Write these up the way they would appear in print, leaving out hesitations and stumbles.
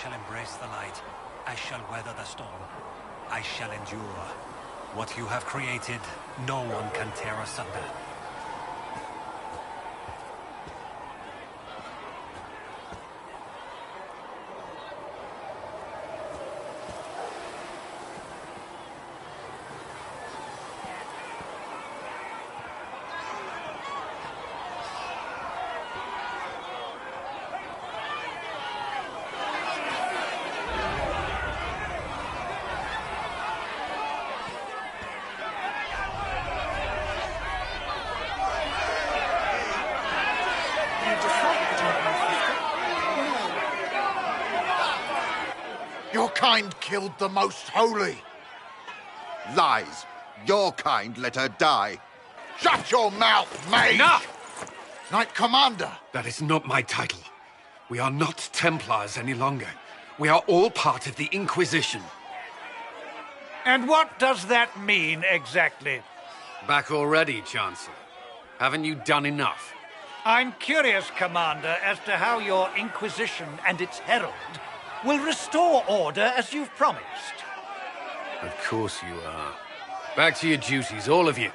shall embrace the light. I shall weather the storm. I shall endure. What you have created, no one can tear asunder. Your kind killed the most holy. Lies. Your kind let her die. Shut your mouth, mage! Enough! Knight Commander! That is not my title. We are not Templars any longer. We are all part of the Inquisition. And what does that mean, exactly? Back already, Chancellor. Haven't you done enough? I'm curious, Commander, as to how your Inquisition and its herald will restore order as you've promised. Of course you are. Back to your duties, all of you.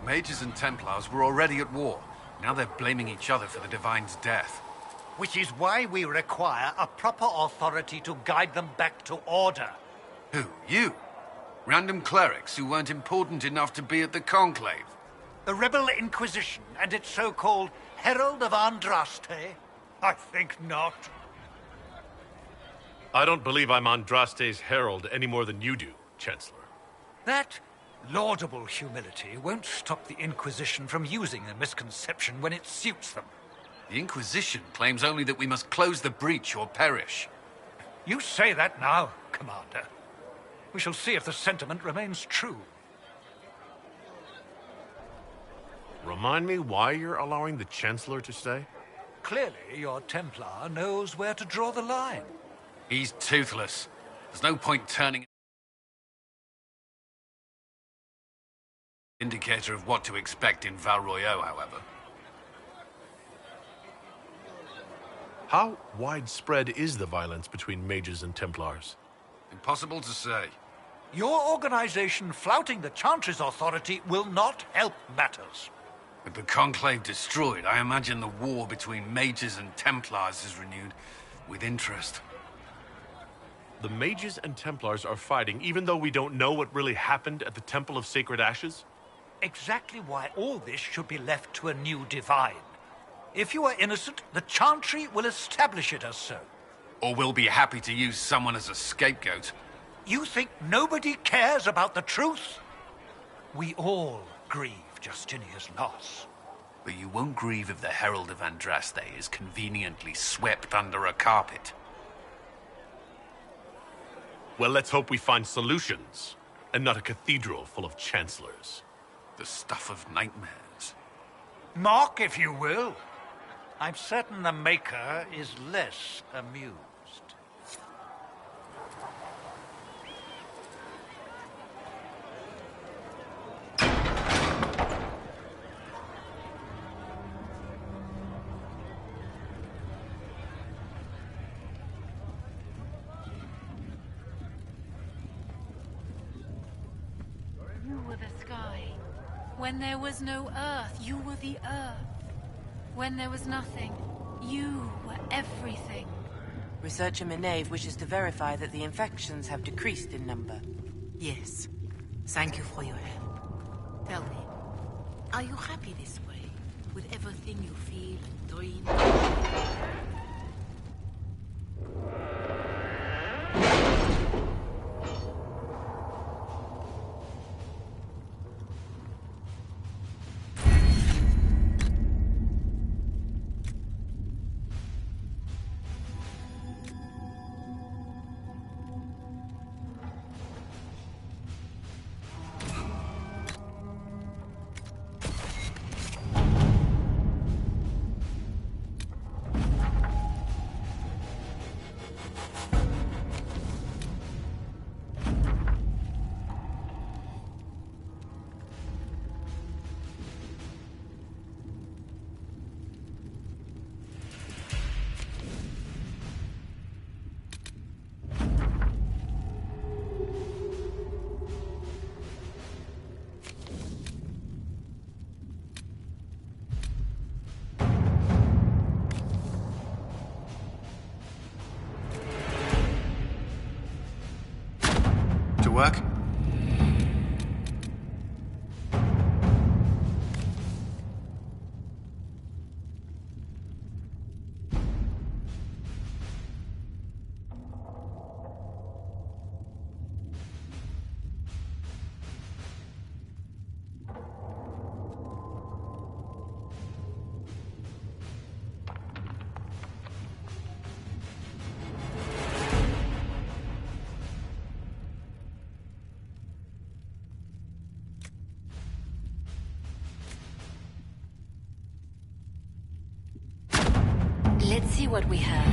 Mages and Templars were already at war. Now they're blaming each other for the Divine's death. Which is why we require a proper authority to guide them back to order. Who? You? Random clerics who weren't important enough to be at the Conclave? The Rebel Inquisition and its so-called Herald of Andraste? I think not. I don't believe I'm Andraste's herald any more than you do, Chancellor. That laudable humility won't stop the Inquisition from using the misconception when it suits them. The Inquisition claims only that we must close the breach or perish. You say that now, Commander. We shall see if the sentiment remains true. Remind me why you're allowing the Chancellor to stay? Clearly, your Templar knows where to draw the line. He's toothless. There's no point turning... Indicator of what to expect in Val Royeaux, however. How widespread is the violence between mages and Templars? Impossible to say. Your organization flouting the Chantry's authority will not help matters. With the Conclave destroyed, I imagine the war between mages and Templars is renewed with interest. The mages and Templars are fighting even though we don't know what really happened at the Temple of Sacred Ashes? Exactly why all this should be left to a new divine. If you are innocent, the Chantry will establish it as so. Or we'll be happy to use someone as a scapegoat. You think nobody cares about the truth? We all grieve Justinia's loss. But you won't grieve if the Herald of Andraste is conveniently swept under a carpet. Well, let's hope we find solutions, and not a cathedral full of chancellors. The stuff of nightmares. Mock, if you will. I'm certain the Maker is less amused. You were the sky. When there was no earth, you were the earth. When there was nothing, you were everything. Researcher Minave wishes to verify that the infections have decreased in number. Yes. Thank you for your help. Tell me, are you happy this way? With everything you feel and dream? work? Let's see what we have.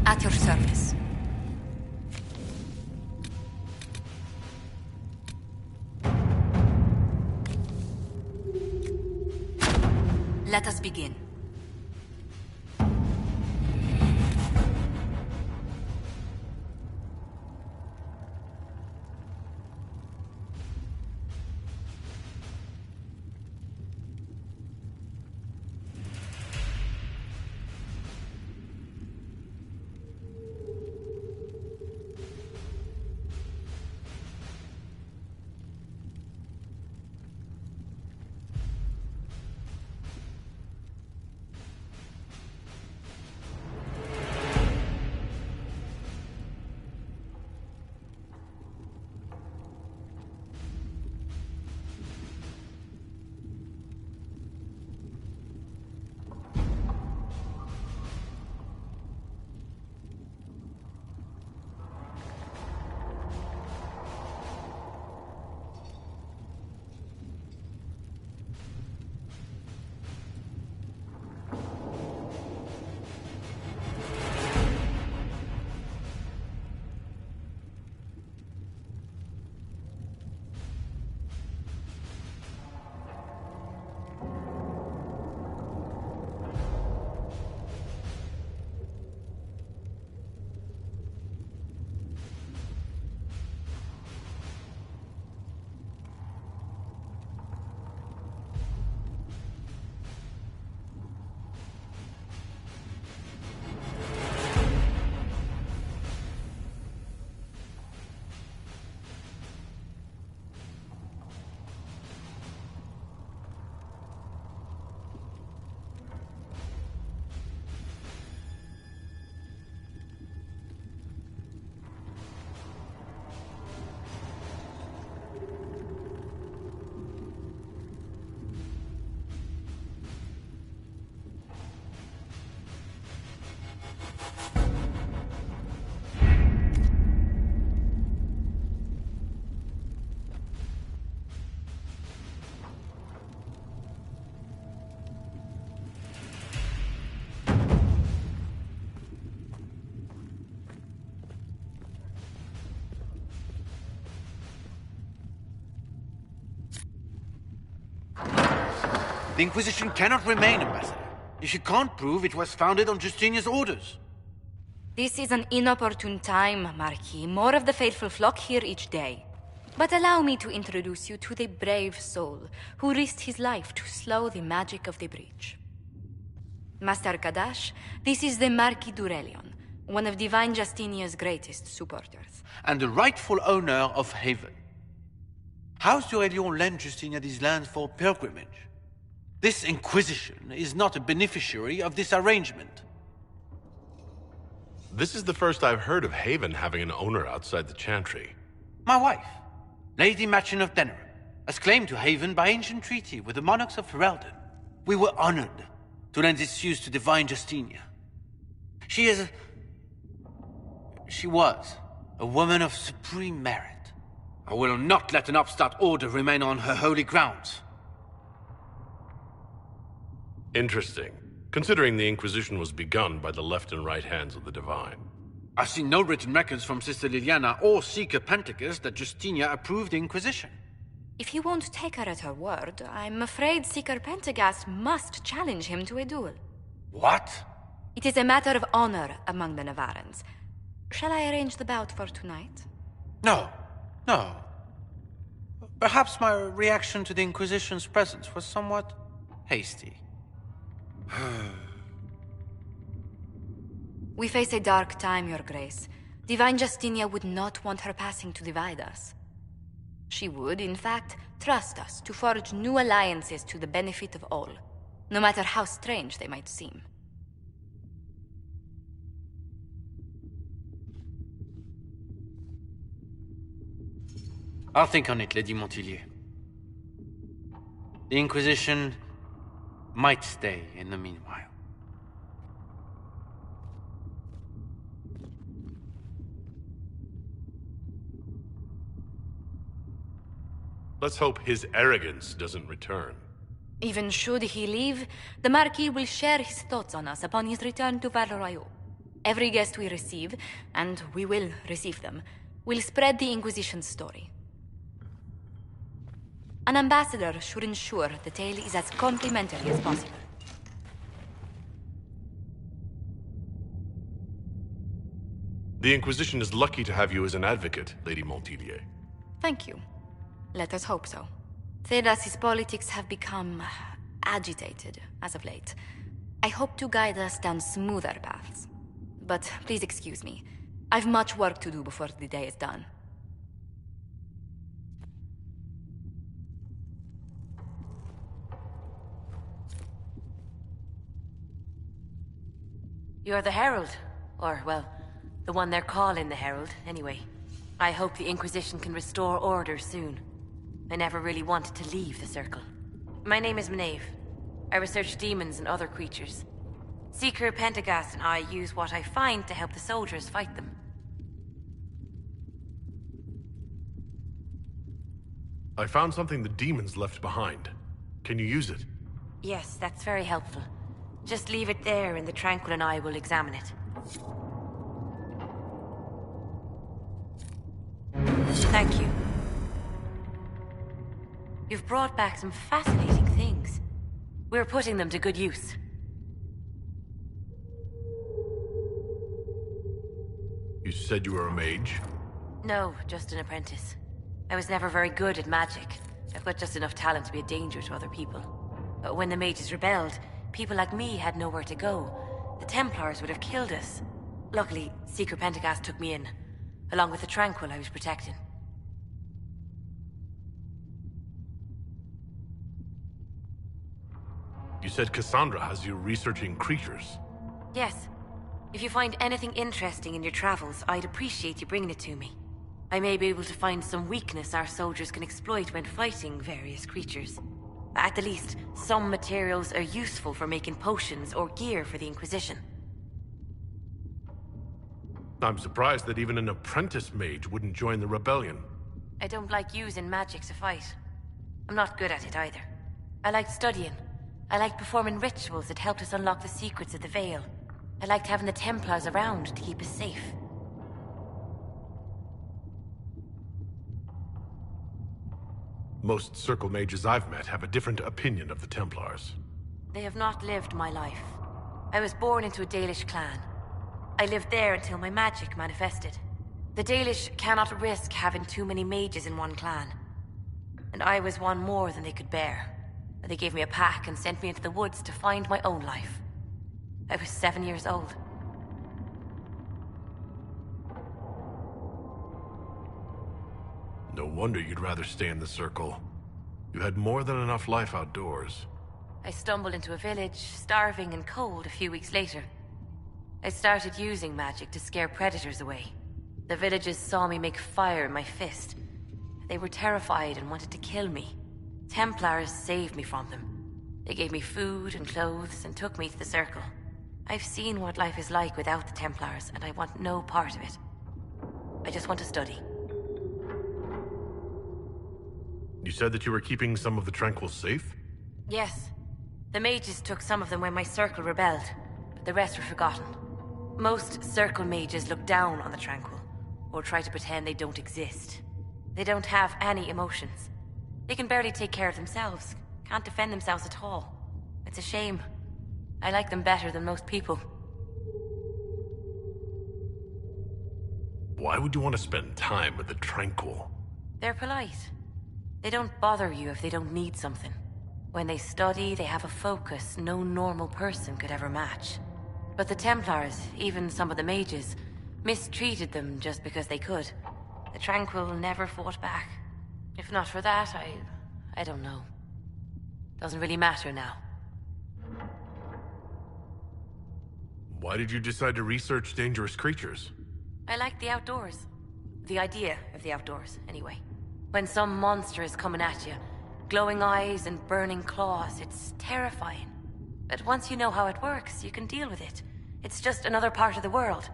At your service. Let us begin. The Inquisition cannot remain, Ambassador, if you can't prove it was founded on Justinian's orders. This is an inopportune time, Marquis. More of the faithful flock here each day. But allow me to introduce you to the brave soul who risked his life to slow the magic of the breach. Master Kadash, this is the Marquis d'Aurelion, one of Divine Justinia's greatest supporters. And the rightful owner of Haven. House d'Aurelion lent Justinia these lands for pilgrimage. This Inquisition is not a beneficiary of this arrangement. This is the first I've heard of Haven having an owner outside the Chantry. My wife, Lady Machin of Denerim, has claimed to Haven by ancient treaty with the monarchs of Ferelden. We were honored to lend its use to Divine Justinia. She was a woman of supreme merit. I will not let an upstart order remain on her holy grounds. Interesting, considering the Inquisition was begun by the left and right hands of the Divine. I've seen no written records from Sister Liliana or Seeker Pentacus that Justinia approved the Inquisition. If you won't take her at her word, I'm afraid Seeker Pentagast must challenge him to a duel. What? It is a matter of honor among the Navarrans. Shall I arrange the bout for tonight? No. No. Perhaps my reaction to the Inquisition's presence was somewhat hasty. We face a dark time, Your Grace. Divine Justinia would not want her passing to divide us. She would, in fact, trust us to forge new alliances to the benefit of all, no matter how strange they might seem. I'll think on it, Lady Montillier. The Inquisition might stay in the meanwhile. Let's hope his arrogance doesn't return. Even should he leave, the Marquis will share his thoughts on us upon his return to Val Royeaux. Every guest we receive, and we will receive them, will spread the Inquisition's story. An ambassador should ensure the tale is as complimentary as possible. The Inquisition is lucky to have you as an advocate, Lady Montillier. Thank you. Let us hope so. Thedas's politics have become agitated as of late. I hope to guide us down smoother paths. But please excuse me. I've much work to do before the day is done. You're the Herald. Or, well, the one they're calling the Herald, anyway. I hope the Inquisition can restore order soon. I never really wanted to leave the Circle. My name is Maeve. I research demons and other creatures. Seeker Pentagast and I use what I find to help the soldiers fight them. I found something the demons left behind. Can you use it? Yes, that's very helpful. Just leave it there and the Tranquil and I will examine it. Thank you. You've brought back some fascinating things. We're putting them to good use. You said you were a mage? No, just an apprentice. I was never very good at magic. I've got just enough talent to be a danger to other people. But when the mages rebelled, people like me had nowhere to go. The Templars would have killed us. Luckily, Seeker Pentagast took me in, along with the Tranquil I was protecting. You said Cassandra has you researching creatures. Yes. If you find anything interesting in your travels, I'd appreciate you bringing it to me. I may be able to find some weakness our soldiers can exploit when fighting various creatures. At the least, some materials are useful for making potions or gear for the Inquisition. I'm surprised that even an apprentice mage wouldn't join the rebellion. I don't like using magic to fight. I'm not good at it either. I like studying. I liked performing rituals that helped us unlock the secrets of the Veil. I liked having the Templars around to keep us safe. Most Circle mages I've met have a different opinion of the Templars. They have not lived my life. I was born into a Dalish clan. I lived there until my magic manifested. The Dalish cannot risk having too many mages in one clan. And I was one more than they could bear. They gave me a pack and sent me into the woods to find my own life. I was 7 years old. No wonder you'd rather stay in the Circle. You had more than enough life outdoors. I stumbled into a village, starving and cold a few weeks later. I started using magic to scare predators away. The villagers saw me make fire in my fist. They were terrified and wanted to kill me. Templars saved me from them. They gave me food and clothes and took me to the Circle. I've seen what life is like without the Templars, and I want no part of it. I just want to study. You said that you were keeping some of the Tranquil safe? Yes. The mages took some of them when my Circle rebelled, but the rest were forgotten. Most Circle mages look down on the Tranquil, or try to pretend they don't exist. They don't have any emotions. They can barely take care of themselves, can't defend themselves at all. It's a shame. I like them better than most people. Why would you want to spend time with the Tranquil? They're polite. They don't bother you if they don't need something. When they study, they have a focus no normal person could ever match. But the Templars, even some of the mages, mistreated them just because they could. The Tranquil never fought back. If not for that, I don't know. Doesn't really matter now. Why did you decide to research dangerous creatures? I like the outdoors. The idea of the outdoors, anyway. When some monster is coming at you, glowing eyes and burning claws, it's terrifying. But once you know how it works, you can deal with it. It's just another part of the world.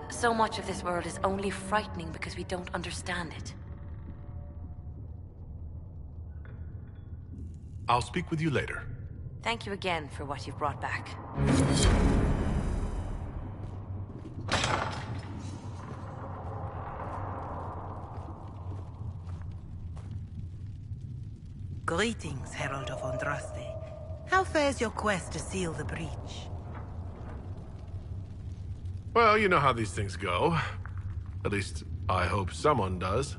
So much of this world is only frightening because we don't understand it. I'll speak with you later. Thank you again for what you've brought back. Greetings, Herald of Andraste. How fares your quest to seal the breach? Well, you know how these things go. At least, I hope someone does.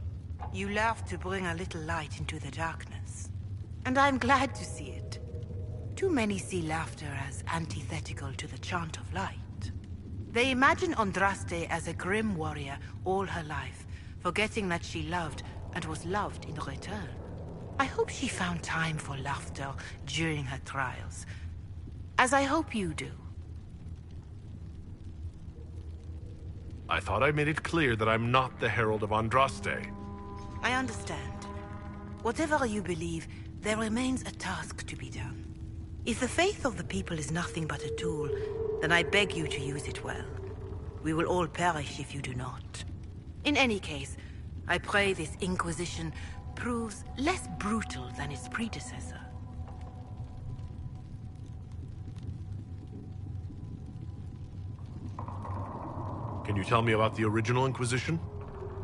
You love to bring a little light into the darkness. And I'm glad to see it. Too many see laughter as antithetical to the chant of light. They imagine Andraste as a grim warrior all her life, forgetting that she loved and was loved in return. I hope she found time for laughter during her trials, as I hope you do. I thought I made it clear that I'm not the Herald of Andraste. I understand. Whatever you believe, there remains a task to be done. If the faith of the people is nothing but a tool, then I beg you to use it well. We will all perish if you do not. In any case, I pray this Inquisition proves less brutal than its predecessor. Can you tell me about the original Inquisition?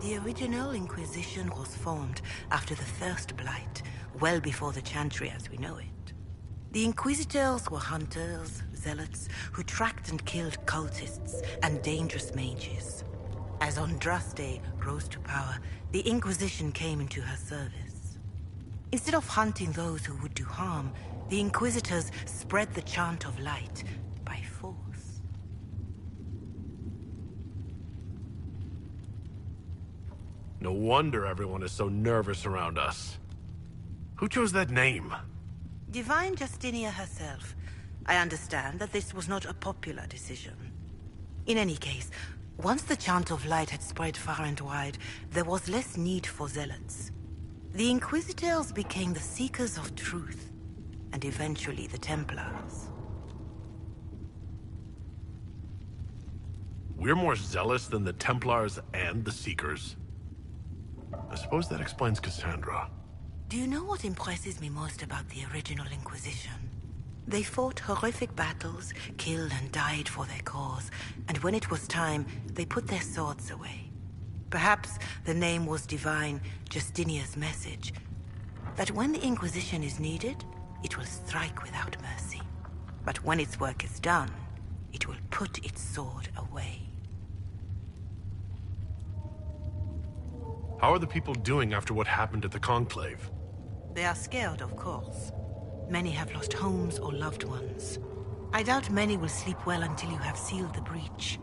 The original Inquisition was formed after the First Blight, well before the Chantry as we know it. The Inquisitors were hunters, zealots, who tracked and killed cultists and dangerous mages. As Andraste rose to power, the Inquisition came into her service. Instead of hunting those who would do harm, the Inquisitors spread the chant of light by force. No wonder everyone is so nervous around us. Who chose that name? Divine Justinia herself. I understand that this was not a popular decision. In any case, once the chant of light had spread far and wide, there was less need for zealots. The Inquisitors became the seekers of truth, and eventually the Templars. We're more zealous than the Templars and the Seekers. I suppose that explains Cassandra. Do you know what impresses me most about the original Inquisition? They fought horrific battles, killed and died for their cause, and when it was time, they put their swords away. Perhaps the name was Divine Justinia's message, that when the Inquisition is needed, it will strike without mercy. But when its work is done, it will put its sword away. How are the people doing after what happened at the Conclave? They are scared, of course. Many have lost homes or loved ones. I doubt many will sleep well until you have sealed the breach.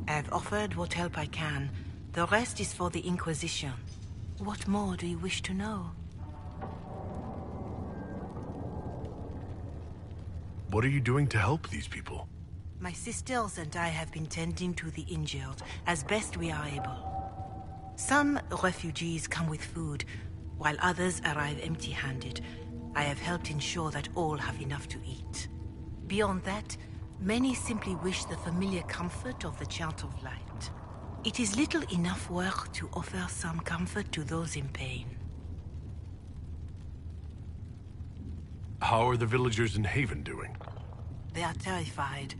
I have offered what help I can. The rest is for the Inquisition. What more do you wish to know? What are you doing to help these people? My sisters and I have been tending to the injured as best we are able. Some refugees come with food, while others arrive empty-handed. I have helped ensure that all have enough to eat. Beyond that, many simply wish the familiar comfort of the chant of light. It is little enough work to offer some comfort to those in pain. How are the villagers in Haven doing? They are terrified.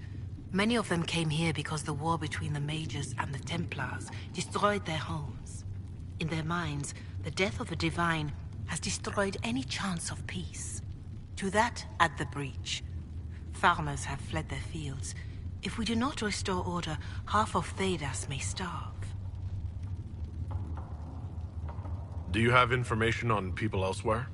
Many of them came here because the war between the Mages and the Templars destroyed their homes. In their minds, the death of the Divine has destroyed any chance of peace. To that, add the breach. Farmers have fled their fields. If we do not restore order, half of Thedas may starve. Do you have information on people elsewhere?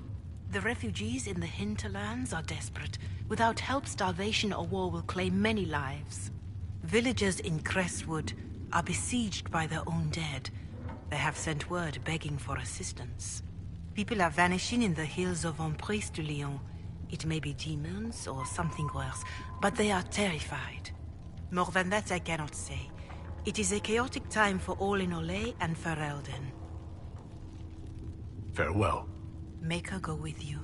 The refugees in the hinterlands are desperate. Without help, starvation or war will claim many lives. Villagers in Crestwood are besieged by their own dead. They have sent word begging for assistance. People are vanishing in the hills of Emprise de Lyon. It may be demons or something worse, but they are terrified. More than that I cannot say. It is a chaotic time for all in Olay and Ferelden. Farewell. Make her go with you.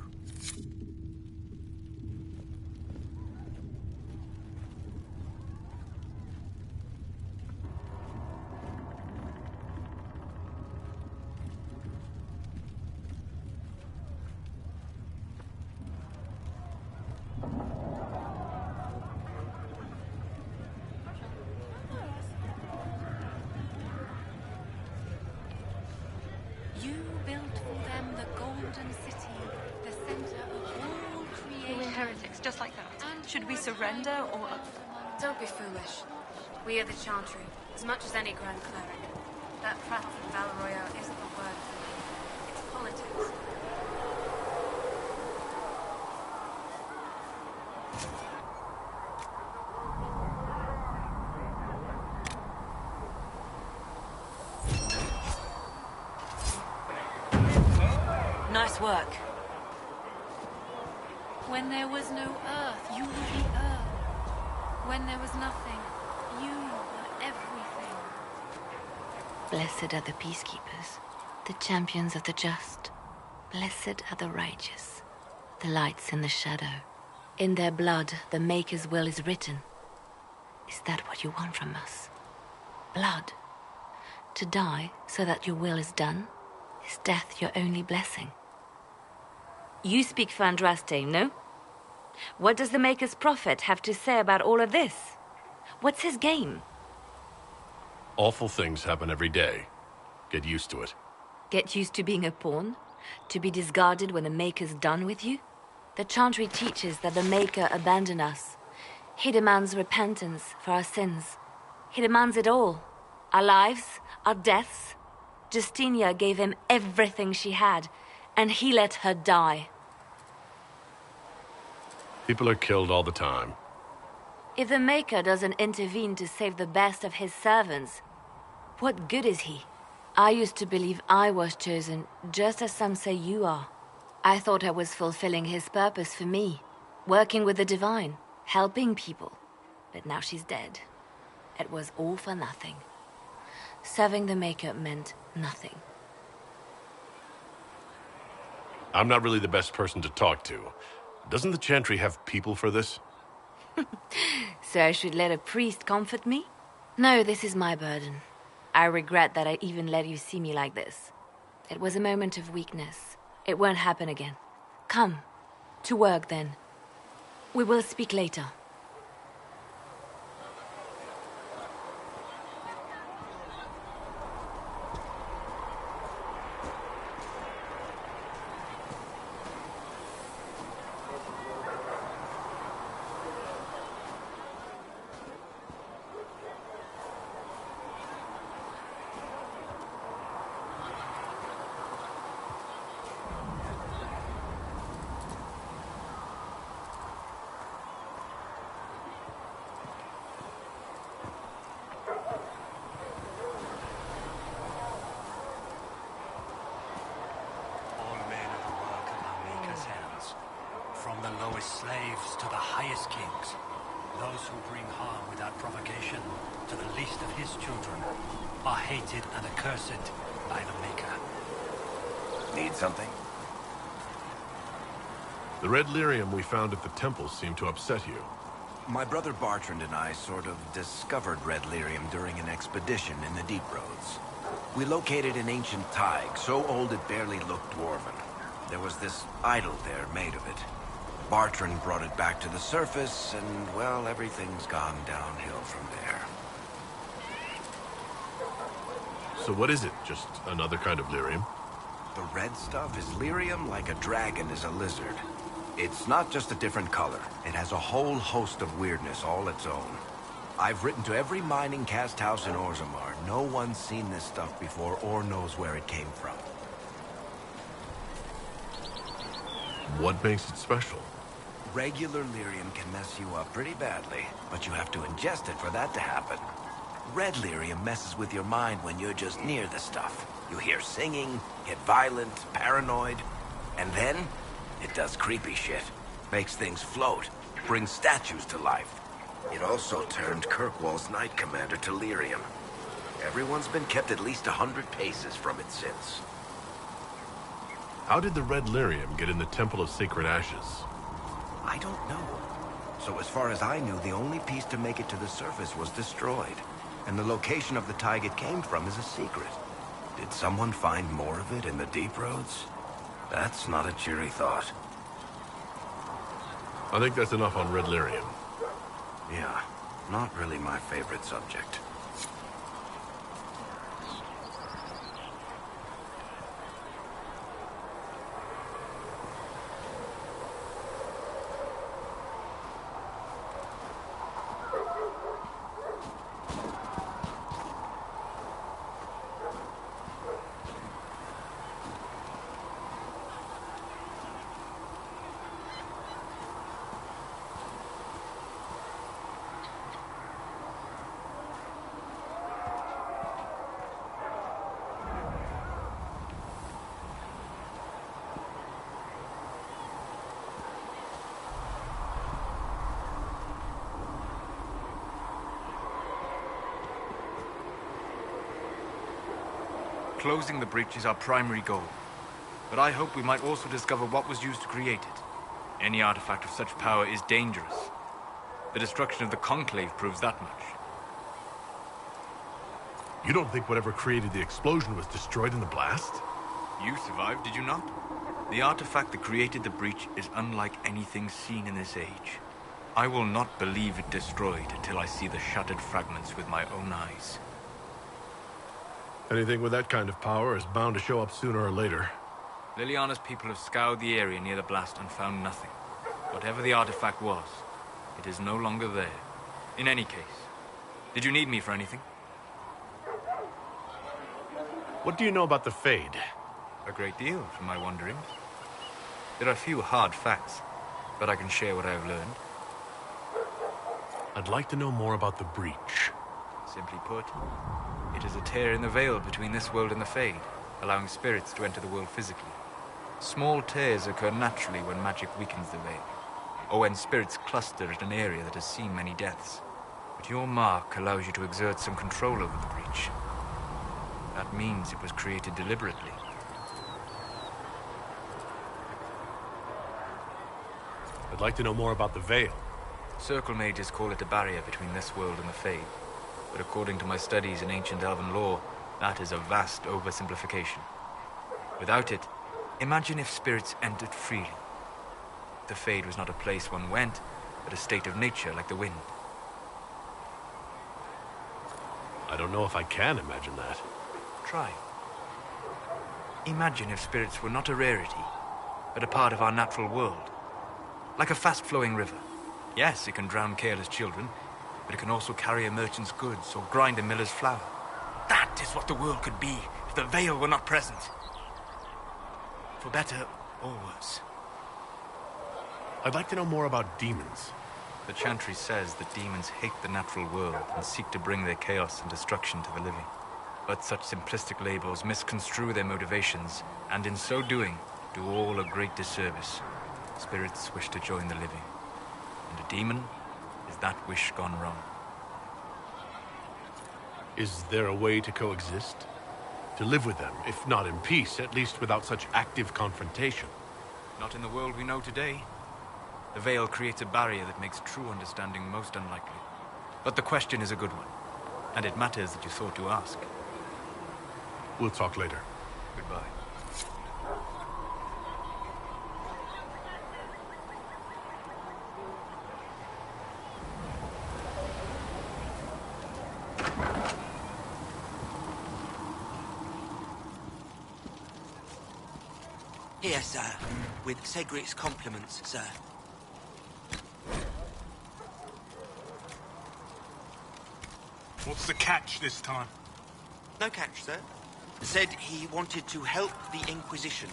You built for them the golden city, the center of all creation. We're heretics, just like that. Should we surrender or... Don't be foolish. We are the Chantry, as much as any Grand Cleric. That prat from Val Royale isn't the word for me. It's politics. Nice work. When there was no earth, you were the earth. When there was nothing, you were everything. Blessed are the peacekeepers, the champions of the just. Blessed are the righteous, the lights in the shadow. In their blood, the Maker's will is written. Is that what you want from us? Blood? To die so that your will is done? Is death your only blessing? You speak for Andraste, no? What does the Maker's prophet have to say about all of this? What's his game? Awful things happen every day. Get used to it. Get used to being a pawn? To be discarded when the Maker's done with you? The Chantry teaches that the Maker abandoned us. He demands repentance for our sins. He demands it all. Our lives, our deaths. Justinia gave him everything she had, and he let her die. People are killed all the time. If the Maker doesn't intervene to save the best of his servants, what good is he? I used to believe I was chosen, just as some say you are. I thought I was fulfilling his purpose for me, working with the Divine, helping people. But now she's dead. It was all for nothing. Serving the Maker meant nothing. I'm not really the best person to talk to. Doesn't the Chantry have people for this? So I should let a priest comfort me? No, this is my burden. I regret that I even let you see me like this. It was a moment of weakness. It won't happen again. Come. To work, then. We will speak later. From the lowest slaves to the highest kings. Those who bring harm without provocation to the least of his children are hated and accursed by the Maker. Need something? The red lyrium we found at the temple seemed to upset you. My brother Bartrand and I sort of discovered red lyrium during an expedition in the Deep Roads. We located an ancient thaig, so old it barely looked dwarven. There was this idol there made of it. Bartrand brought it back to the surface, and, well, everything's gone downhill from there. So what is it? Just another kind of lyrium? The red stuff is lyrium like a dragon is a lizard. It's not just a different color. It has a whole host of weirdness all its own. I've written to every mining cast house in Orzammar. No one's seen this stuff before or knows where it came from. What makes it special? Regular lyrium can mess you up pretty badly, but you have to ingest it for that to happen. Red lyrium messes with your mind when you're just near the stuff. You hear singing, get violent, paranoid, and then it does creepy shit. Makes things float, brings statues to life. It also turned Kirkwall's Knight Commander to lyrium. Everyone's been kept at least 100 paces from it since. How did the red lyrium get in the Temple of Sacred Ashes? I don't know. So as far as I knew, the only piece to make it to the surface was destroyed. And the location of the tide it came from is a secret. Did someone find more of it in the deep roads? That's not a cheery thought. I think that's enough on red lyrium. Yeah, not really my favorite subject. Closing the breach is our primary goal. But I hope we might also discover what was used to create it. Any artifact of such power is dangerous. The destruction of the Conclave proves that much. You don't think whatever created the explosion was destroyed in the blast? You survived, did you not? The artifact that created the breach is unlike anything seen in this age. I will not believe it destroyed until I see the shattered fragments with my own eyes. Anything with that kind of power is bound to show up sooner or later. Liliana's people have scoured the area near the blast and found nothing. Whatever the artifact was, it is no longer there. In any case, did you need me for anything? What do you know about the Fade? A great deal, from my wanderings. There are few hard facts, but I can share what I have learned. I'd like to know more about the breach. Simply put, it is a tear in the veil between this world and the Fade, allowing spirits to enter the world physically. Small tears occur naturally when magic weakens the veil, or when spirits cluster at an area that has seen many deaths. But your mark allows you to exert some control over the breach. That means it was created deliberately. I'd like to know more about the veil. Circle mages call it a barrier between this world and the Fade. But according to my studies in ancient elven lore, that is a vast oversimplification. Without it, imagine if spirits entered freely. The Fade was not a place one went, but a state of nature like the wind. I don't know if I can imagine that. Try. Imagine if spirits were not a rarity, but a part of our natural world. Like a fast-flowing river. Yes, it can drown careless children, but it can also carry a merchant's goods or grind a miller's flour. That is what the world could be if the veil were not present. For better or worse. I'd like to know more about demons. The Chantry says that demons hate the natural world and seek to bring their chaos and destruction to the living. But such simplistic labels misconstrue their motivations, and in so doing, do all a great disservice. Spirits wish to join the living, and a demon is that wish gone wrong. Is there a way to coexist? To live with them, if not in peace, at least without such active confrontation? Not in the world we know today. The veil creates a barrier that makes true understanding most unlikely. But the question is a good one, and it matters that you thought to ask. We'll talk later. Goodbye. Here, sir. With Cedric's compliments, sir. What's the catch this time? No catch, sir. Said he wanted to help the Inquisition.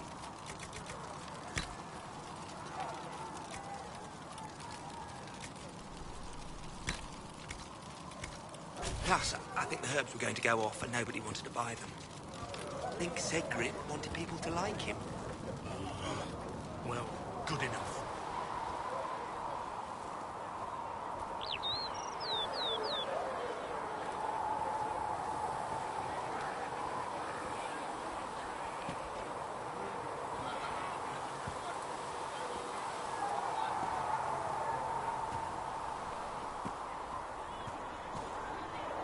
Plus, I think the herbs were going to go off and nobody wanted to buy them. I think Cedric wanted people to like him. Well, good enough.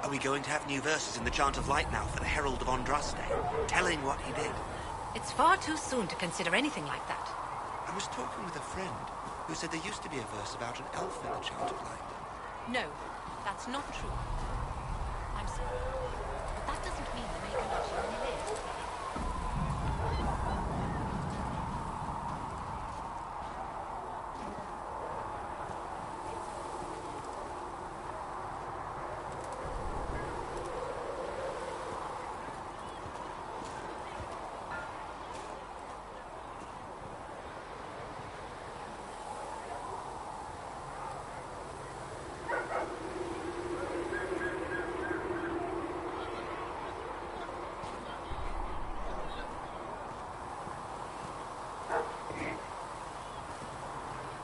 Are we going to have new verses in the Chant of Light now for the Herald of Andraste, telling what he did? It's far too soon to consider anything like that. I was talking with a friend who said there used to be a verse about an elf in the Chant of Light. No, that's not true. I'm sorry. But that doesn't mean the Maker loves you when he lives.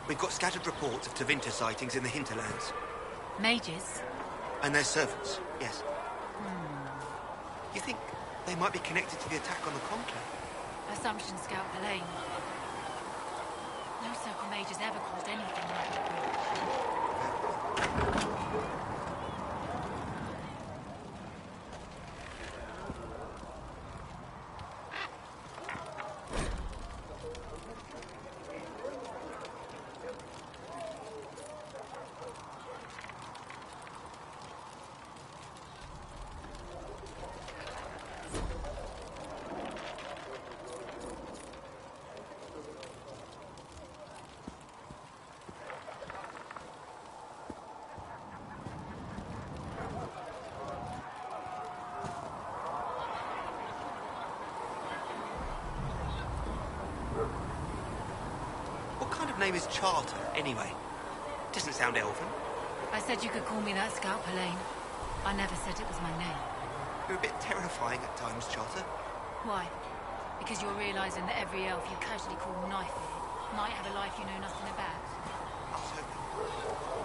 We've got scattered reports of Tevinter sightings in the hinterlands. Mages? And their servants, yes. You think they might be connected to the attack on the Conclave? Assumption, Scout Helene. No Circle Mages ever caused anything like that. Name is Charter, anyway. Doesn't sound elven. I said you could call me that, Scout Helene. I never said it was my name. You're a bit terrifying at times, Charter. Why? Because you're realizing that every elf you casually call knife might have a life you know nothing about. I was hoping.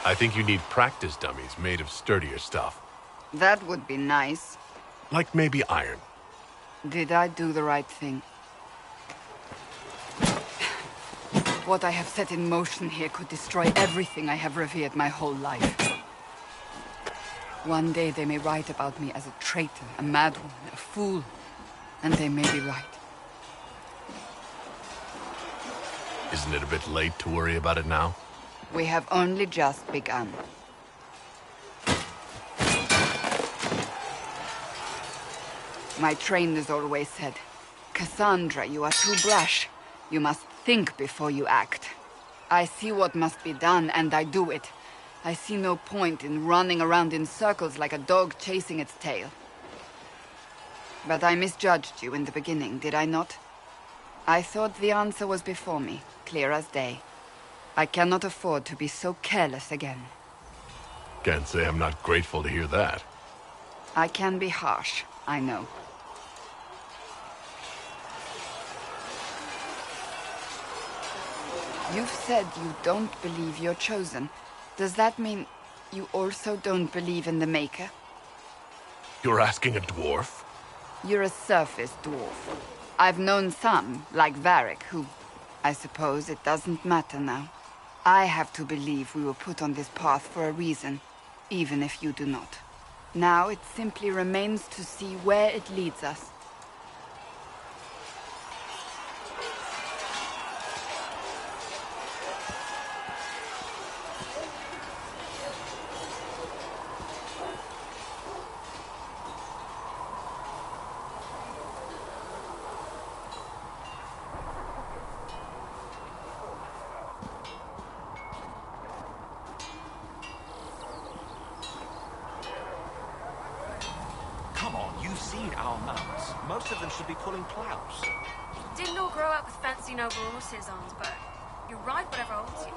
I think you need practice dummies made of sturdier stuff. That would be nice. Like maybe iron. Did I do the right thing? What I have set in motion here could destroy everything I have revered my whole life. One day they may write about me as a traitor, a madwoman, a fool. And they may be right. Isn't it a bit late to worry about it now? We have only just begun. My trainers always said, Cassandra, you are too brash. You must think before you act. I see what must be done, and I do it. I see no point in running around in circles like a dog chasing its tail. But I misjudged you in the beginning, did I not? I thought the answer was before me, clear as day. I cannot afford to be so careless again. Can't say I'm not grateful to hear that. I can be harsh, I know. You've said you don't believe you're chosen. Does that mean you also don't believe in the Maker? You're asking a dwarf? You're a surface dwarf. I've known some, like Varric, who... I suppose it doesn't matter now. I have to believe we were put on this path for a reason, even if you do not. Now it simply remains to see where it leads us. Most of them should be pulling plows. Didn't all grow up with fancy noble horses, Arnsberg. You're right, whatever holds you.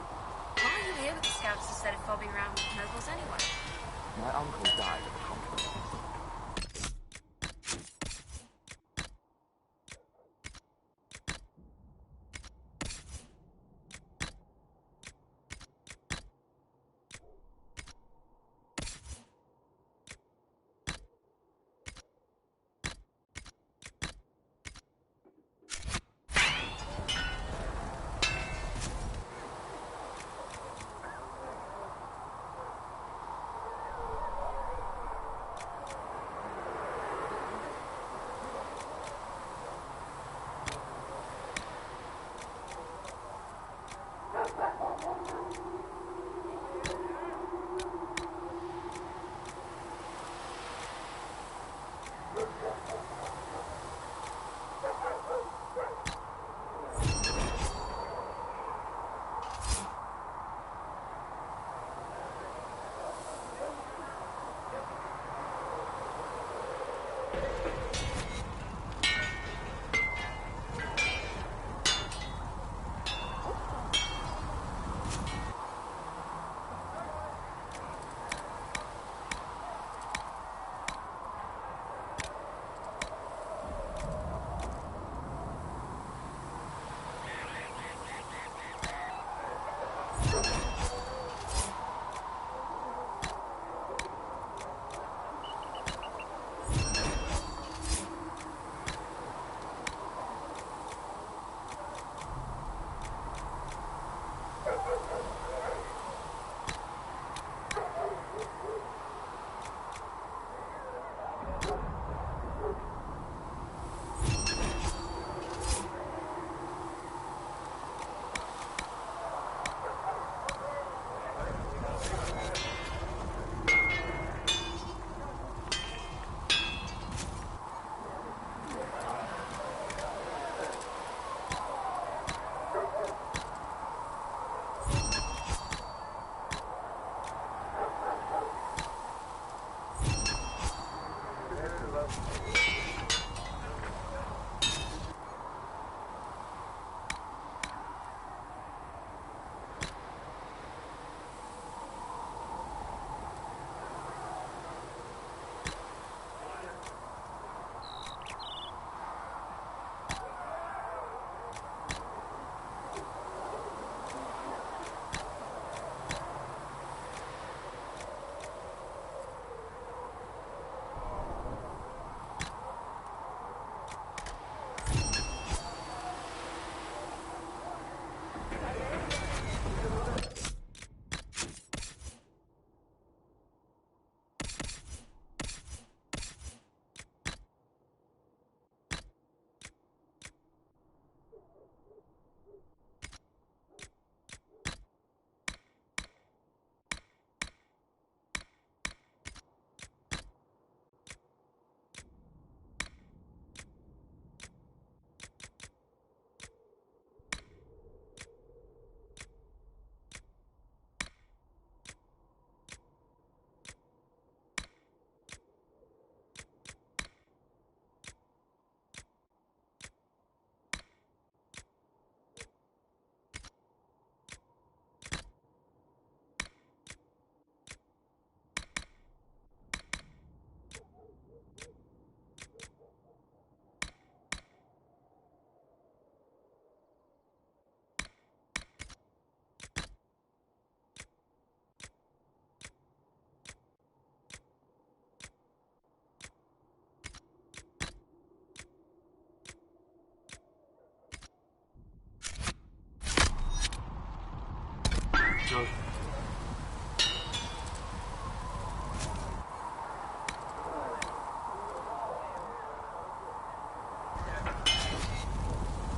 Why are you here with the scouts instead of fobbing around with nobles anyway? My uncle died of a conflict.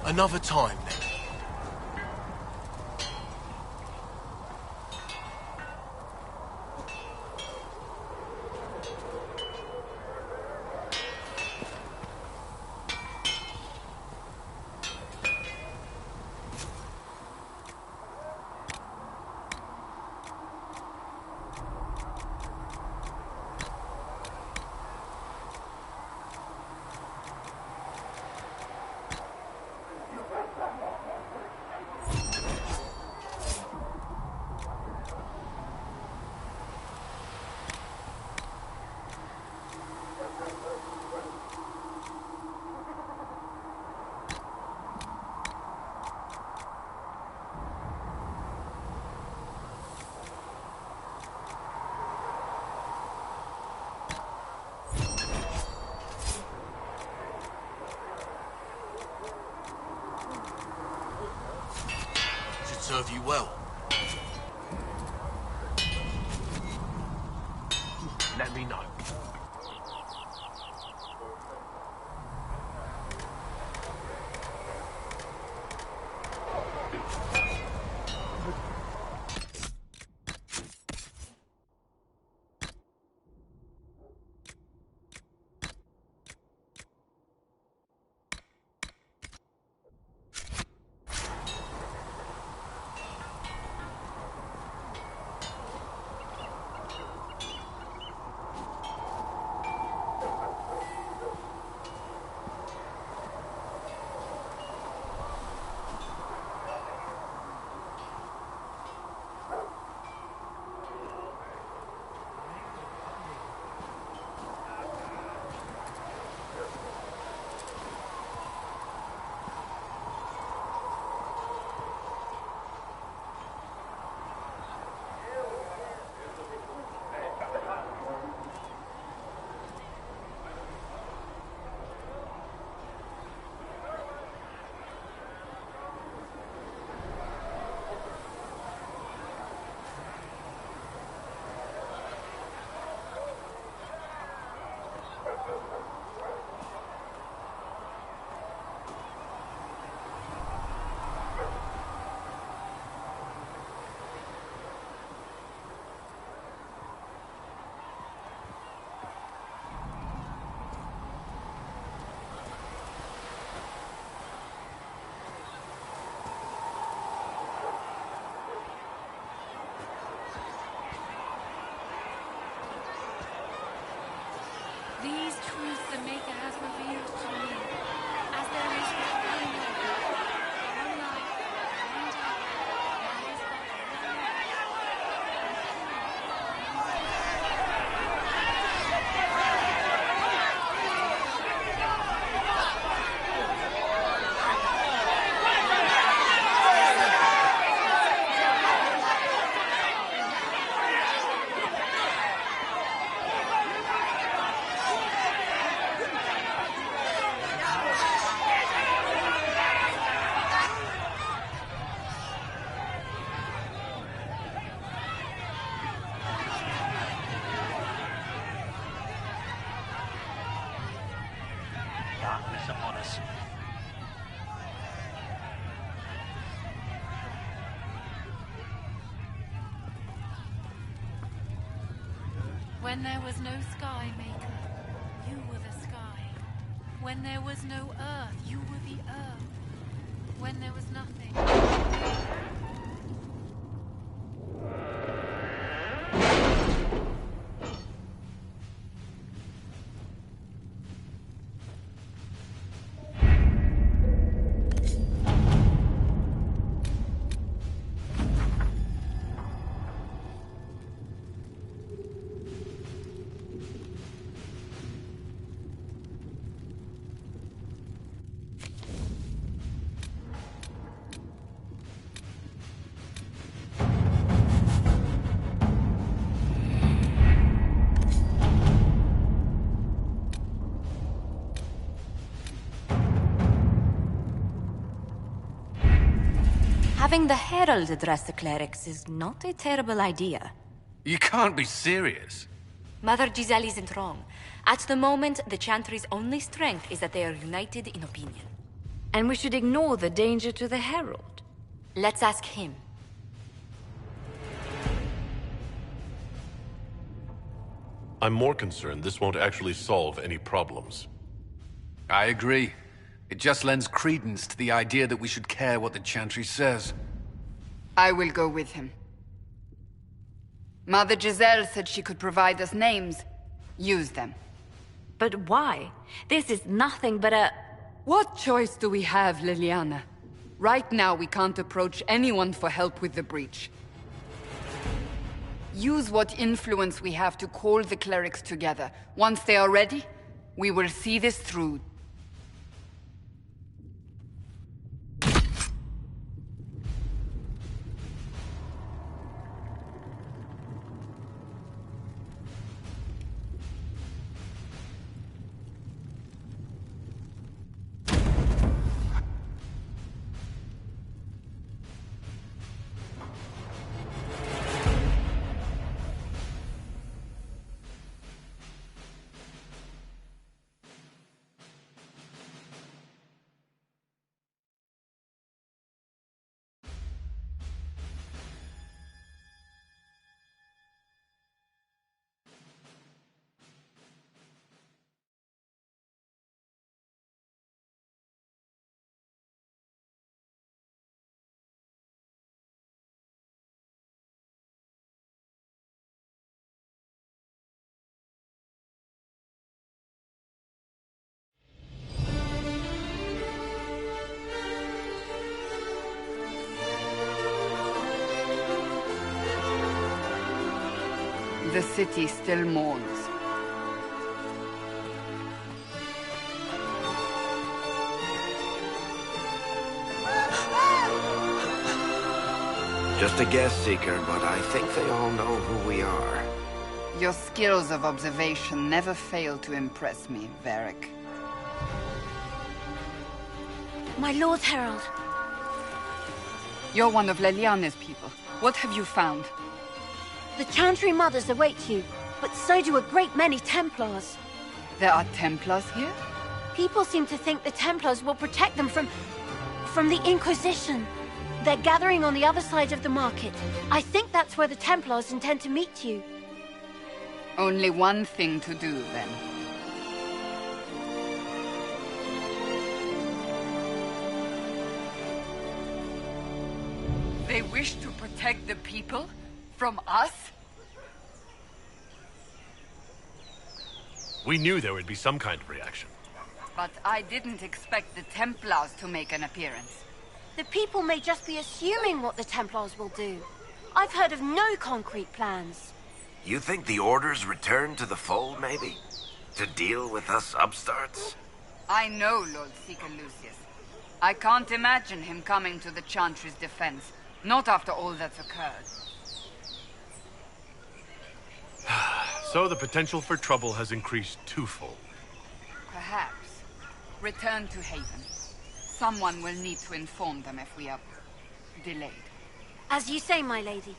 Another time, then. Serve you well. Let me know. These truths the Maker has revealed to me, as there is but one Lord, one life, one death, there is but darkness upon us. When there was no sky, Maker, you were the sky. When there was no earth, you were the earth. When there was nothing. Having the Herald address the clerics is not a terrible idea. You can't be serious. Mother Giselle isn't wrong. At the moment, the Chantry's only strength is that they are united in opinion. And we should ignore the danger to the Herald. Let's ask him. I'm more concerned this won't actually solve any problems. I agree. It just lends credence to the idea that we should care what the Chantry says. I will go with him. Mother Giselle said she could provide us names. Use them. But why? This is nothing but a... What choice do we have, Liliana? Right now, we can't approach anyone for help with the breach. Use what influence we have to call the clerics together. Once they are ready, we will see this through. The city still mourns. Just a guess, Seeker, but I think they all know who we are. Your skills of observation never fail to impress me, Varric. My Lord Herald. You're one of Leliana's people. What have you found? The Chantry Mothers await you, but so do a great many Templars. There are Templars here? People seem to think the Templars will protect them from the Inquisition. They're gathering on the other side of the market. I think that's where the Templars intend to meet you. Only one thing to do, then. They wish to protect the people? From us? We knew there would be some kind of reaction. But I didn't expect the Templars to make an appearance. The people may just be assuming what the Templars will do. I've heard of no concrete plans. You think the Order's return to the fold, maybe? To deal with us upstarts? I know Lord Seeker Lucius. I can't imagine him coming to the Chantry's defense. Not after all that's occurred. So the potential for trouble has increased twofold. Perhaps. Return to Haven. Someone will need to inform them if we are delayed. As you say, my lady.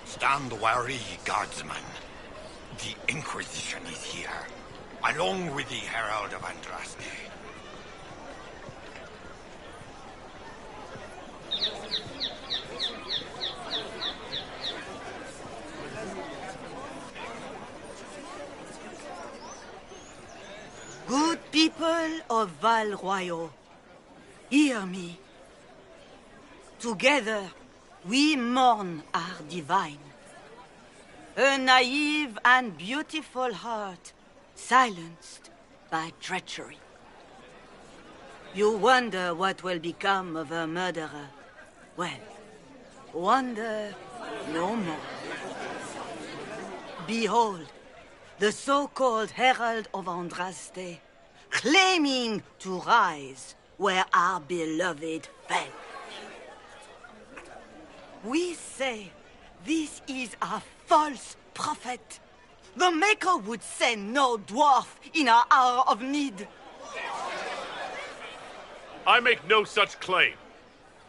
Stand wary, guardsman. The Inquisition is here, along with the Herald of Andraste. Good people of Val Royal, hear me. Together, we mourn our divine. A naive and beautiful heart, silenced by treachery. You wonder what will become of a murderer. Well, wonder no more. Behold, the so-called Herald of Andraste, claiming to rise where our beloved fell. We say this is a false prophet. The Maker would send no dwarf in our hour of need. I make no such claim.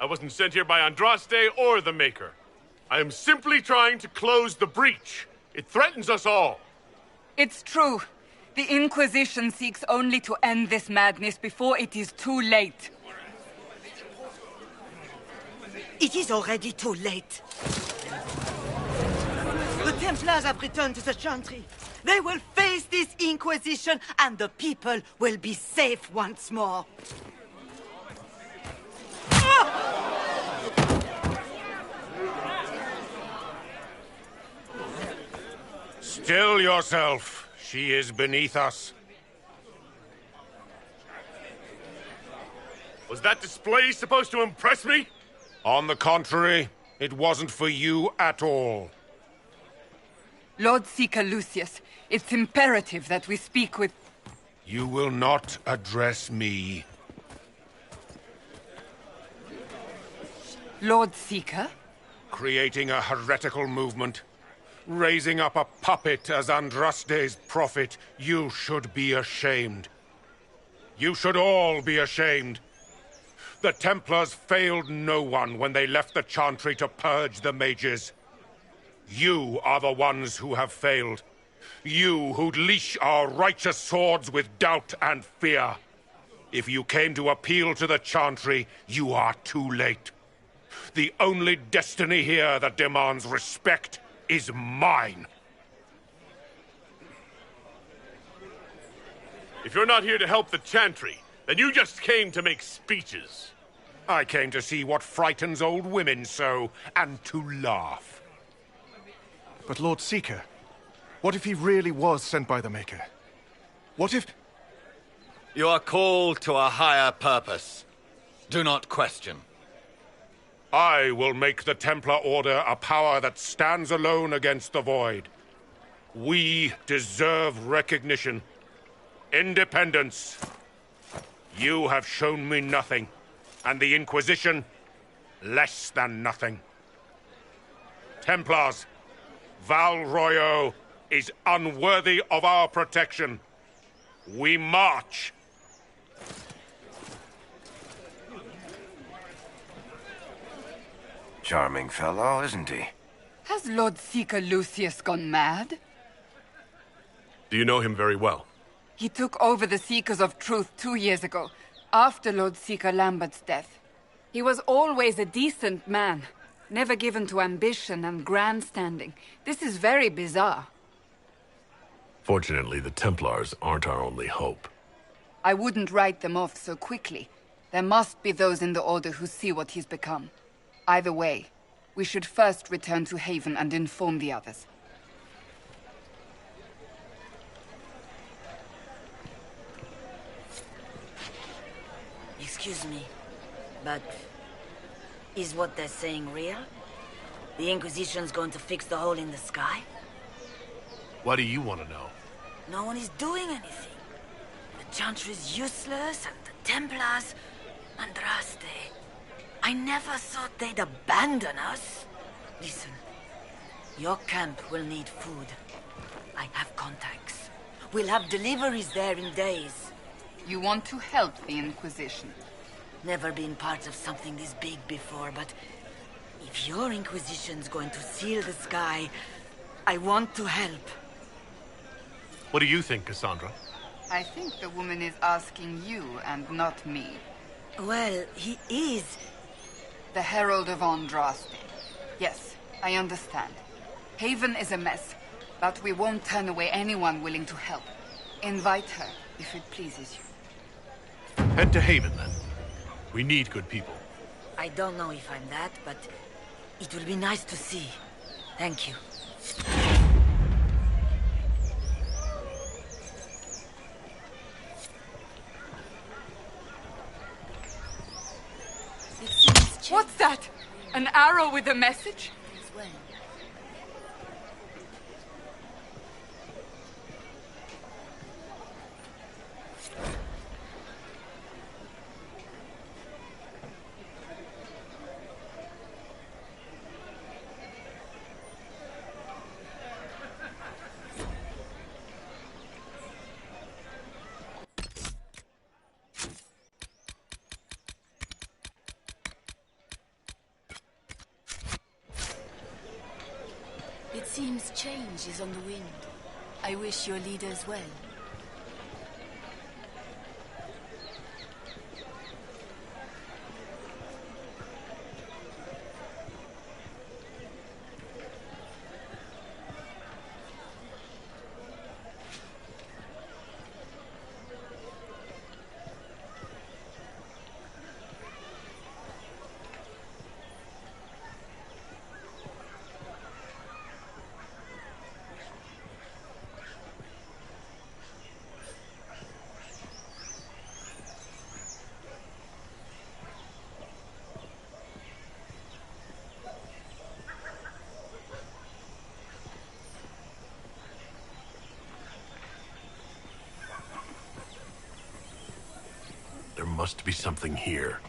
I wasn't sent here by Andraste or the Maker. I am simply trying to close the breach. It threatens us all. It's true. The Inquisition seeks only to end this madness before it is too late. It is already too late. The Templars have returned to the Chantry. They will face this Inquisition, and the people will be safe once more. Still yourself. She is beneath us. Was that display supposed to impress me? On the contrary, it wasn't for you at all. Lord Seeker Lucius, it's imperative that we speak with... You will not address me. Lord Seeker? Creating a heretical movement. Raising up a puppet as Andraste's prophet. You should be ashamed. You should all be ashamed. The Templars failed no one when they left the Chantry to purge the mages. You are the ones who have failed. You who'd leash our righteous swords with doubt and fear. If you came to appeal to the Chantry, you are too late. The only destiny here that demands respect is mine. If you're not here to help the Chantry, then you just came to make speeches. I came to see what frightens old women so, and to laugh. But Lord Seeker, what if he really was sent by the Maker? What if... You are called to a higher purpose. Do not question. I will make the Templar Order a power that stands alone against the Void. We deserve recognition. Independence. You have shown me nothing, and the Inquisition, less than nothing. Templars, Val Royo is unworthy of our protection. We march. Charming fellow, isn't he? Has Lord Seeker Lucius gone mad? Do you know him very well? He took over the Seekers of Truth 2 years ago, after Lord Seeker Lambert's death. He was always a decent man, never given to ambition and grandstanding. This is very bizarre. Fortunately, the Templars aren't our only hope. I wouldn't write them off so quickly. There must be those in the Order who see what he's become. Either way, we should first return to Haven and inform the others. Excuse me, but is what they're saying real? The Inquisition's going to fix the hole in the sky? Why do you want to know? No one is doing anything. The Chantry's useless, and the Templars... Andraste... I never thought they'd abandon us. Listen, your camp will need food. I have contacts. We'll have deliveries there in days. You want to help the Inquisition? Never been part of something this big before, but if your Inquisition's going to seal the sky, I want to help. What do you think, Cassandra? I think the woman is asking you and not me. Well, he is... The Herald of Andraste. Yes, I understand. Haven is a mess, but we won't turn away anyone willing to help. Invite her, if it pleases you. Head to Haven, then. We need good people. I don't know if I'm that, but it will be nice to see. Thank you. What's that? An arrow with a message? It seems change is on the wind. I wish your leaders well. There must be something here.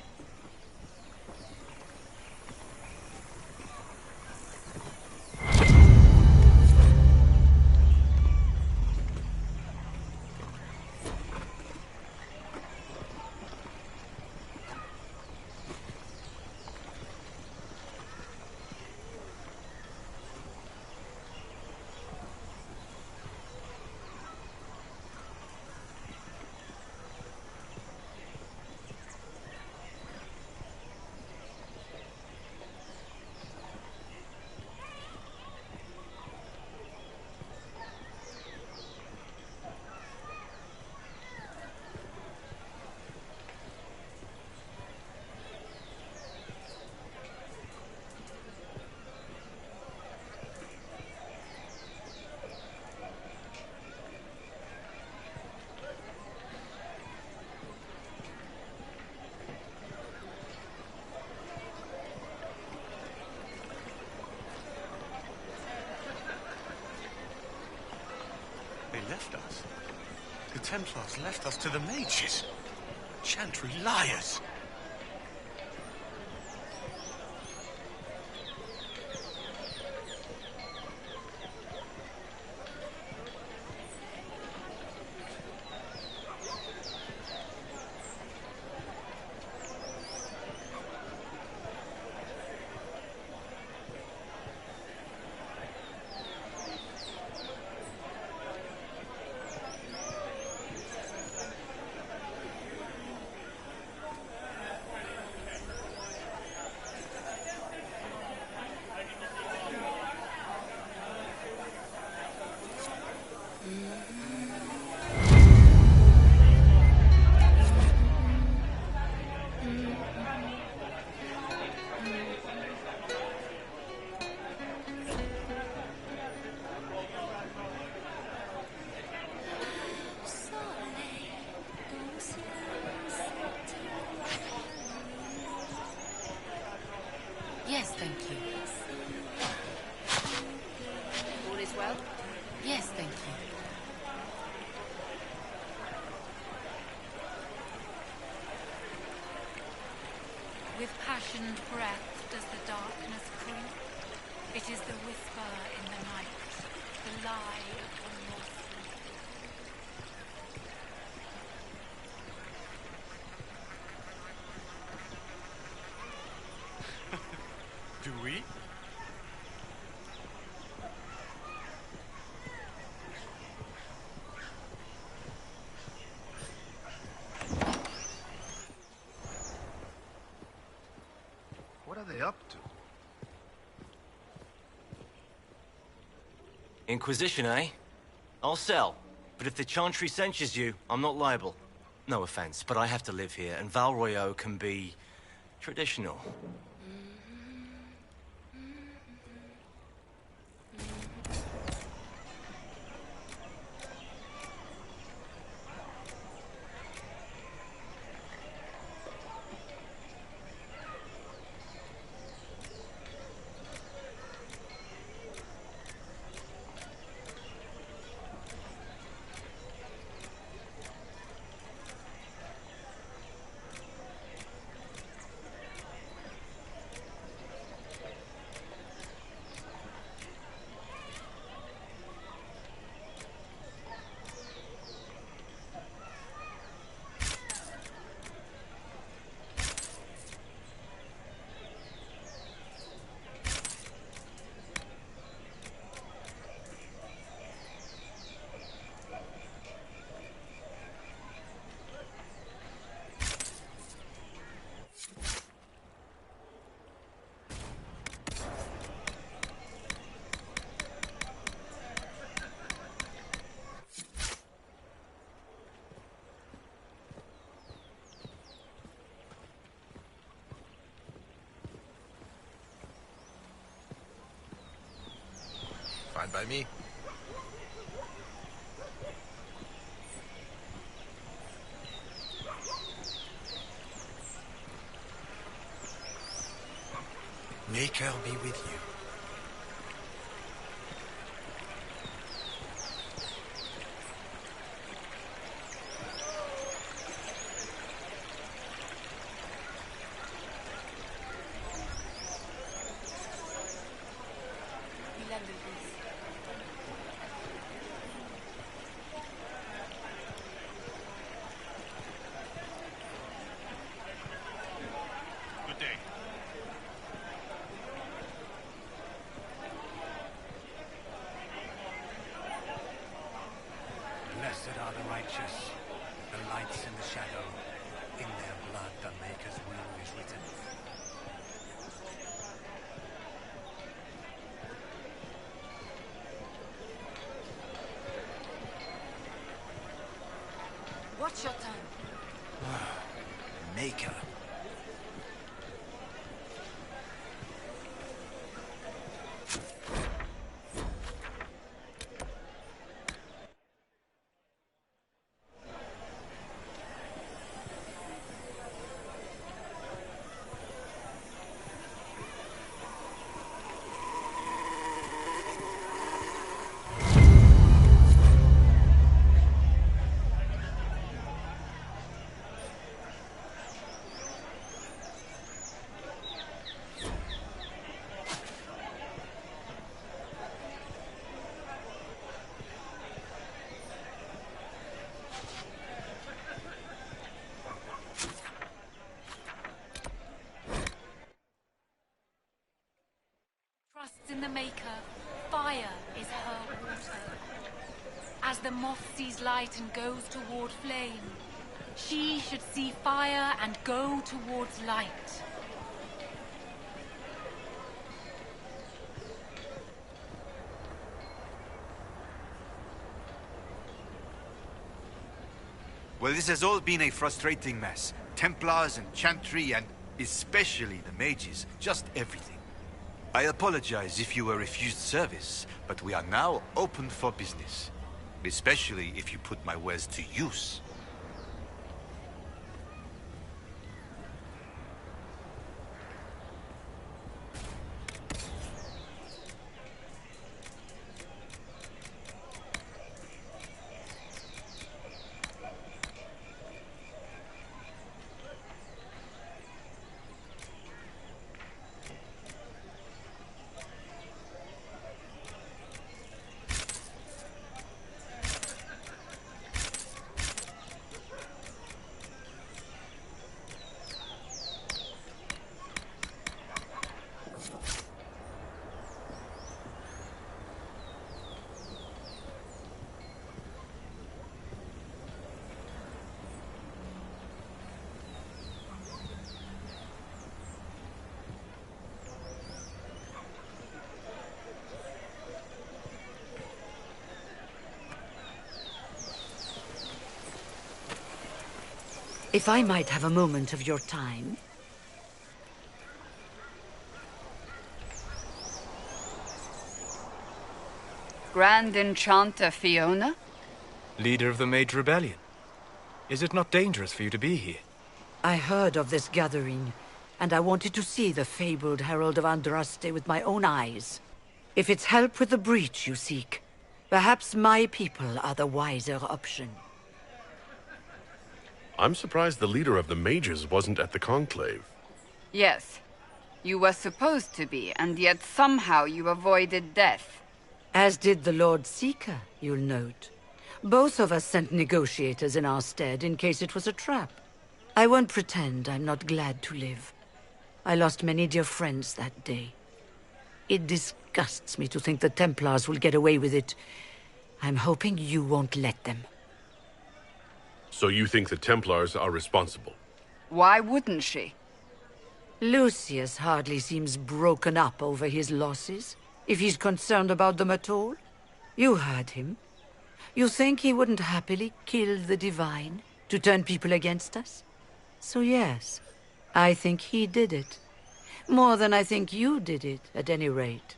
Left us. The Templars left us to the mages. Chantry liars. Yes, thank you. All is well? Yes, thank you. With passioned breath does the darkness creep. It is the whisper in the night, the lie upon your sleep. Do we? What are they up to? Inquisition, eh? I'll sell. But if the Chantry censures you, I'm not liable. No offense, but I have to live here, and Val Royeaux can be traditional. Try me? Maker be with you. Good day. Blessed are the righteous, the lights in the shadow. In their blood the Maker's will is written. Watch your tongue. Maker. Trusts in the Maker. Fire is her water. As the moth sees light and goes toward flame, she should see fire and go towards light. Well, this has all been a frustrating mess. Templars and Chantry and especially the mages. Just everything. I apologize if you were refused service, but we are now open for business. Especially if you put my wares to use. If I might have a moment of your time. Grand Enchanter Fiona? Leader of the Mage Rebellion. Is it not dangerous for you to be here? I heard of this gathering, and I wanted to see the fabled Herald of Andraste with my own eyes. If it's help with the breach you seek, perhaps my people are the wiser option. I'm surprised the leader of the mages wasn't at the conclave. Yes. You were supposed to be, and yet somehow you avoided death. As did the Lord Seeker, you'll note. Both of us sent negotiators in our stead in case it was a trap. I won't pretend I'm not glad to live. I lost many dear friends that day. It disgusts me to think the Templars will get away with it. I'm hoping you won't let them. So you think the Templars are responsible? Why wouldn't she? Lucius hardly seems broken up over his losses, if he's concerned about them at all. You heard him. You think he wouldn't happily kill the Divine to turn people against us? So yes, I think he did it. More than I think you did it, at any rate.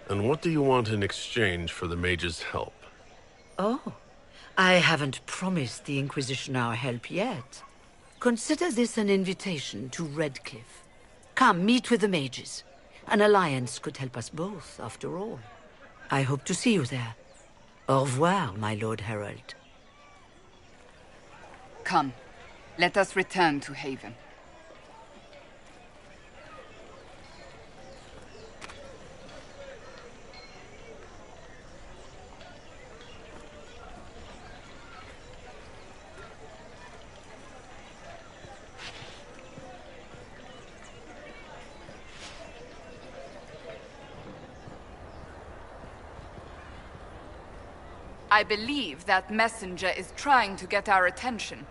And what do you want in exchange for the mage's help? Oh, I haven't promised the Inquisition our help yet. Consider this an invitation to Redcliffe. Come, meet with the mages. An alliance could help us both, after all. I hope to see you there. Au revoir, my Lord Herald. Come, let us return to Haven. I believe that messenger is trying to get our attention.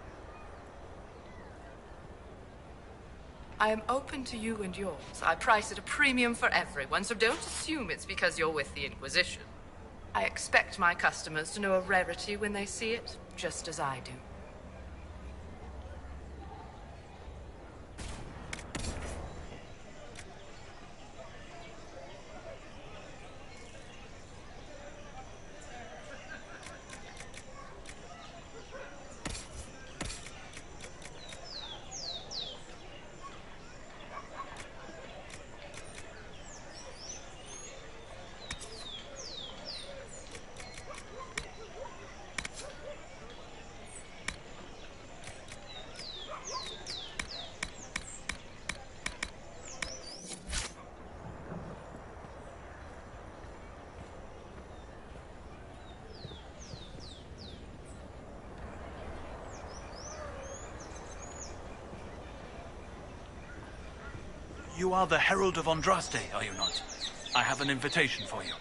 I am open to you and yours. I price at a premium for everyone, so don't assume it's because you're with the Inquisition. I expect my customers to know a rarity when they see it, just as I do. You are the Herald of Andraste, are you not? I have an invitation for you.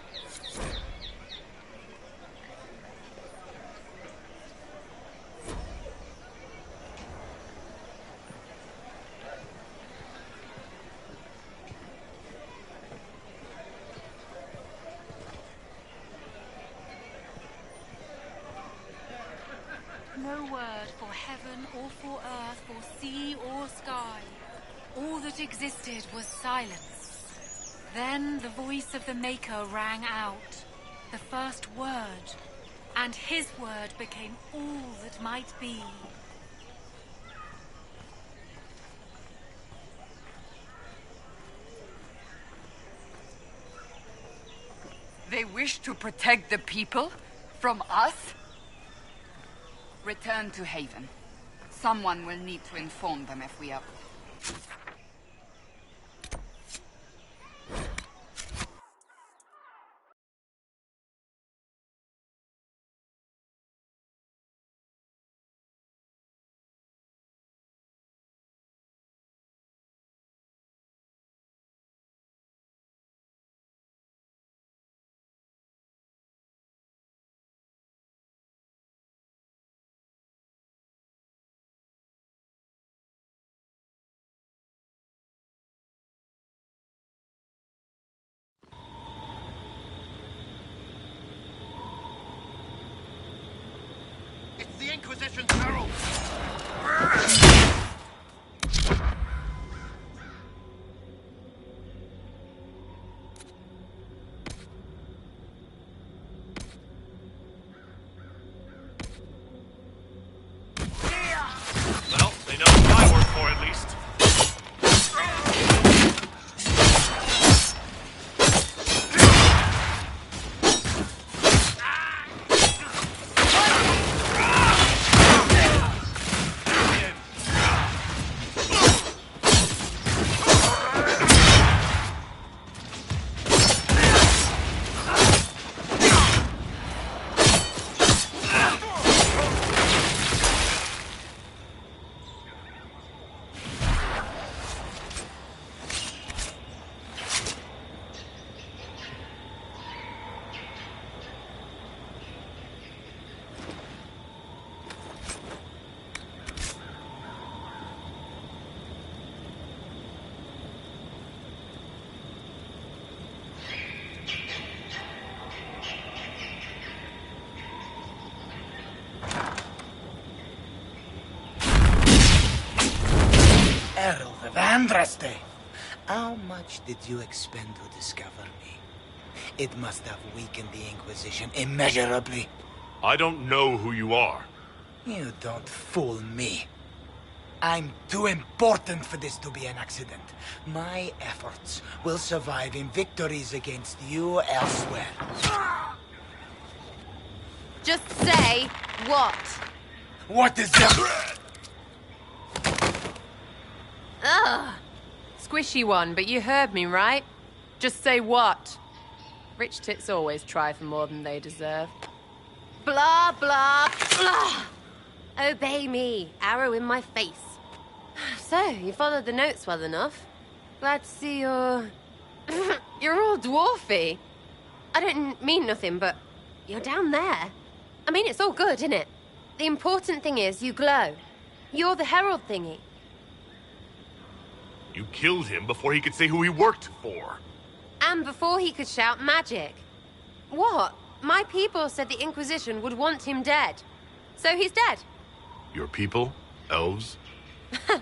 No word for heaven or for earth, for sea or sky. All that existed was silence. Then the voice of the Maker rang out, the first word, and his word became all that might be. They wish to protect the people from us? Return to Haven. Someone will need to inform them if we are... It's the Inquisition's herald! Well, they know what I work for, at least. Herald of Andraste, how much did you expend to discover me? It must have weakened the Inquisition immeasurably. I don't know who you are. You don't fool me. I'm too important for this to be an accident. My efforts will survive in victories against you elsewhere. Just say what? What is that? Ugh. Squishy one, but you heard me, right? Just say what? Rich tits always try for more than they deserve. Blah, blah, blah. Obey me. Arrow in my face. So, you followed the notes well enough. Glad to see you're... you're all dwarfy. I don't mean nothing, but you're down there. I mean, it's all good, isn't it? The important thing is you glow. You're the herald thingy. You killed him before he could say who he worked for. And before he could shout magic. What? My people said the Inquisition would want him dead. So he's dead. Your people? Elves?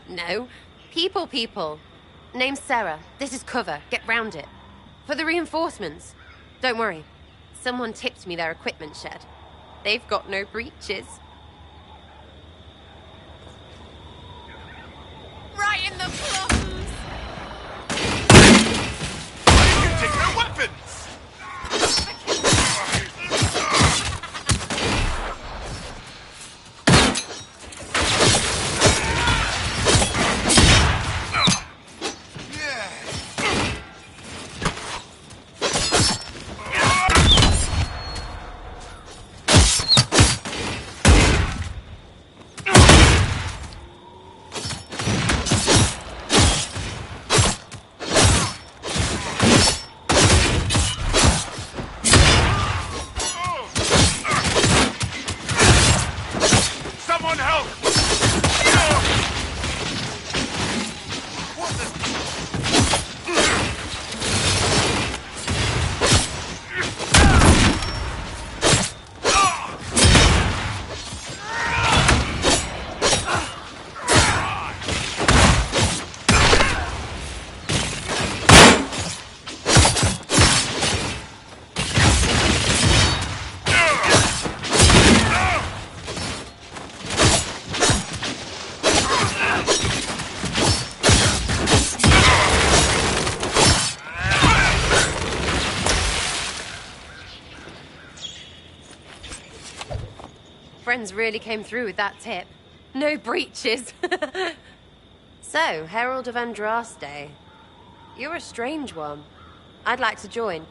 No. People. Name's Sarah. This is cover. Get round it. For the reinforcements. Don't worry. Someone tipped me their equipment shed. They've got no breaches. Right in the plums! You can take their weapons! Friends really came through with that tip. No breaches. So, Herald of Andraste. You're a strange one. I'd like to join.